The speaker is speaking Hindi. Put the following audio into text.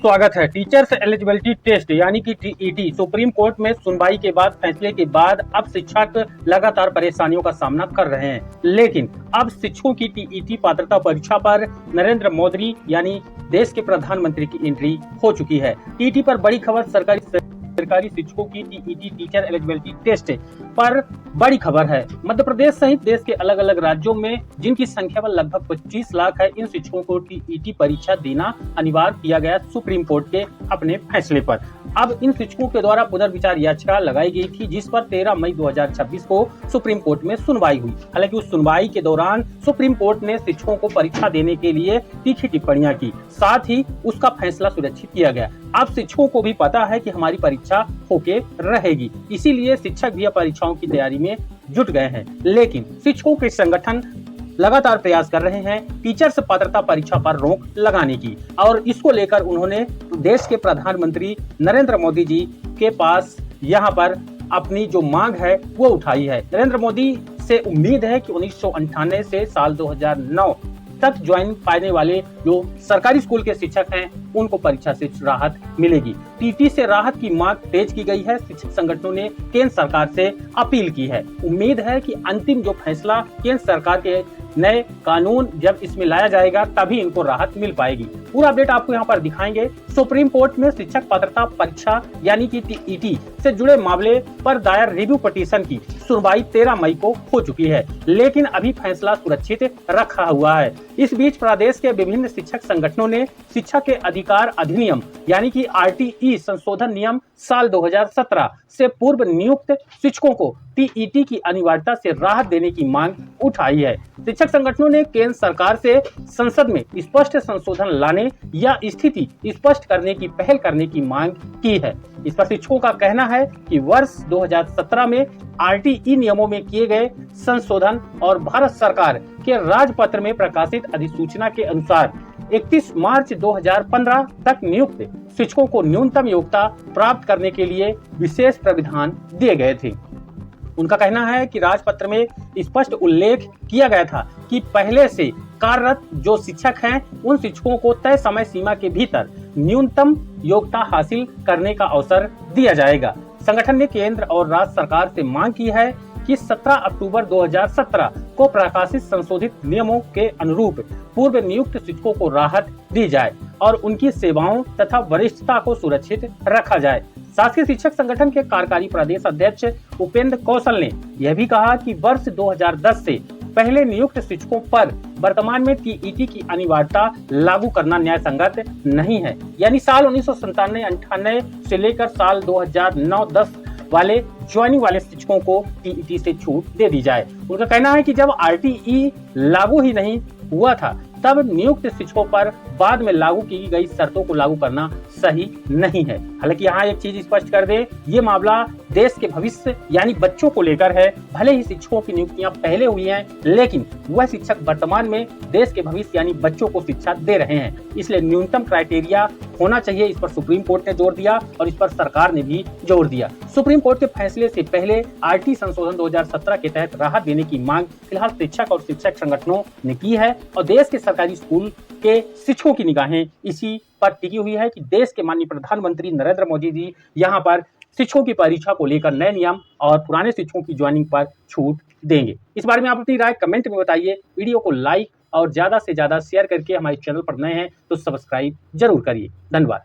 स्वागत है। टीचर्स एलिजिबिलिटी टेस्ट यानी कि टीईटी सुप्रीम कोर्ट में सुनवाई के बाद फैसले के बाद अब शिक्षक लगातार परेशानियों का सामना कर रहे हैं, लेकिन अब शिक्षकों की टीईटी पात्रता परीक्षा पर नरेंद्र मोदी यानी देश के प्रधानमंत्री की एंट्री हो चुकी है। टीईटी पर बड़ी खबर, सरकारी शिक्षकों की टीईटी टीचर एलिजिबिलिटी टेस्ट पर बड़ी खबर है। मध्य प्रदेश सहित देश के अलग अलग राज्यों में जिनकी संख्या में लगभग 25 लाख है, इन शिक्षकों को टीईटी परीक्षा देना अनिवार्य किया गया सुप्रीम कोर्ट के अपने फैसले पर। अब इन शिक्षकों के द्वारा पुनर्विचार याचिका लगाई गई थी, जिस पर 13 मई 2026 को सुप्रीम कोर्ट में सुनवाई हुई। हालांकि उस सुनवाई के दौरान सुप्रीम कोर्ट ने शिक्षकों को परीक्षा देने के लिए तीखी टिप्पणियां की, साथ ही उसका फैसला सुरक्षित किया गया। अब शिक्षकों को भी पता है कि हमारी परीक्षा होके रहेगी, इसीलिए शिक्षक भी परीक्षाओं की तैयारी में जुट गए हैं। लेकिन शिक्षकों के संगठन लगातार प्रयास कर रहे हैं टीचर्स पात्रता परीक्षा पर रोक लगाने की, और इसको लेकर उन्होंने देश के प्रधानमंत्री नरेंद्र मोदी जी के पास यहाँ पर अपनी जो मांग है वो उठाई है। नरेंद्र मोदी से उम्मीद है कि 1998 से साल 2009 तक ज्वाइन पाने वाले जो सरकारी स्कूल के शिक्षक हैं उनको परीक्षा से राहत मिलेगी। टीटी से राहत की मांग तेज की गई है। शिक्षक संगठनों ने केंद्र सरकार से अपील की है। उम्मीद है कि अंतिम जो फैसला केंद्र सरकार के नए कानून जब इसमें लाया जाएगा तभी इनको राहत मिल पाएगी। पूरा अपडेट आपको यहाँ पर दिखाएंगे। सुप्रीम कोर्ट में शिक्षक पात्रता परीक्षा यानी कि टीईटी से जुड़े मामले पर दायर रिव्यू पिटीशन की सुनवाई 13 मई को हो चुकी है, लेकिन अभी फैसला सुरक्षित रखा हुआ है। इस बीच प्रदेश के विभिन्न शिक्षक संगठनों ने शिक्षा के अधिकार अधिनियम यानी कि आरटीई संशोधन नियम साल 2017 से पूर्व नियुक्त शिक्षकों को टीईटी की अनिवार्यता से राहत देने की मांग उठाई है। शिक्षक संगठनों ने केंद्र सरकार से संसद में स्पष्ट संशोधन लाने या स्थिति स्पष्ट करने की पहल करने की मांग की है। इस पर शिक्षकों का कहना है कि वर्ष 2017 में आरटीई नियमों में किए गए संशोधन और भारत सरकार के राजपत्र में प्रकाशित अधिसूचना के अनुसार 31 मार्च 2015 तक नियुक्त शिक्षकों को न्यूनतम योग्यता प्राप्त करने के लिए विशेष प्राविधान दिए गए थे। उनका कहना है कि राजपत्र में स्पष्ट उल्लेख किया गया था कि पहले से कार्यरत जो शिक्षक हैं उन शिक्षकों को तय समय सीमा के भीतर न्यूनतम योग्यता हासिल करने का अवसर दिया जाएगा। संगठन ने केंद्र और राज्य सरकार से मांग की है कि 17 अक्टूबर 2017 को प्रकाशित संशोधित नियमों के अनुरूप पूर्व नियुक्त शिक्षकों को राहत दी जाए और उनकी सेवाओं तथा वरिष्ठता को सुरक्षित रखा जाए। शासकीय शिक्षक संगठन के कार्यकारी प्रदेश अध्यक्ष उपेंद्र कौशल ने यह भी कहा कि वर्ष 2010 से पहले नियुक्त शिक्षकों पर वर्तमान में टीईटी की अनिवार्यता लागू करना न्याय संगत नहीं है। यानी साल 1997-98 से लेकर साल 2009-10 वाले ज्वाइनिंग वाले शिक्षकों को टीईटी से छूट दे दी जाए। उनका कहना है कि जब आरटीई लागू ही नहीं हुआ था तब नियुक्त शिक्षकों पर बाद में लागू की गई शर्तों को लागू करना सही नहीं है। हालांकि यहाँ एक चीज स्पष्ट कर दे, ये मामला देश के भविष्य यानी बच्चों को लेकर है। भले ही शिक्षकों की नियुक्तियां पहले हुई हैं, लेकिन वह शिक्षक वर्तमान में देश के भविष्य यानी बच्चों को शिक्षा दे रहे हैं, इसलिए न्यूनतम क्राइटेरिया होना चाहिए। इस पर सुप्रीम कोर्ट ने जोर दिया और इस पर सरकार ने भी जोर दिया। सुप्रीम कोर्ट के फैसले से पहले आरटी संशोधन 2017 के तहत राहत देने की मांग फिलहाल शिक्षक और शिक्षक संगठनों ने की है, और देश के सरकारी स्कूल के शिक्षकों की निगाहें इसी पर टिकी हुई है कि देश के माननीय प्रधानमंत्री नरेंद्र मोदी जी यहाँ पर शिक्षकों की परीक्षा को लेकर नए नियम और पुराने शिक्षकों की ज्वाइनिंग पर छूट देंगे। इस बारे में आप अपनी राय कमेंट में बताइए। वीडियो को लाइक और ज्यादा से ज्यादा शेयर करके हमारे चैनल पर नए हैं तो सब्सक्राइब जरूर करिए। धन्यवाद।